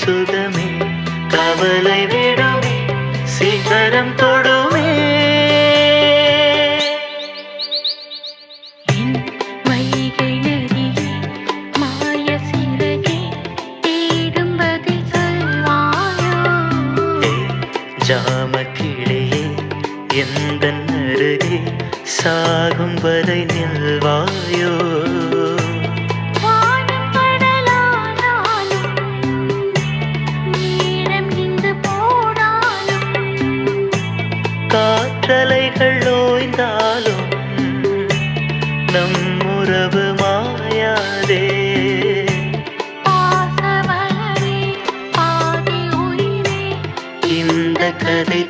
சுகமே கவலை விடுமே சிகரம் தொடுமே என் வைகை நதியே மாய சிறகே தேடும் பதில் சொல்வாயோ ஜாம கிளியே எந்த அருகே சாகும் வரை நில்வாயோ காற்றலைகள் ஓய்ந்தாலும் நம் உறவு மாயாதே பாசவளரே பாதி உயிரே இந்த கதை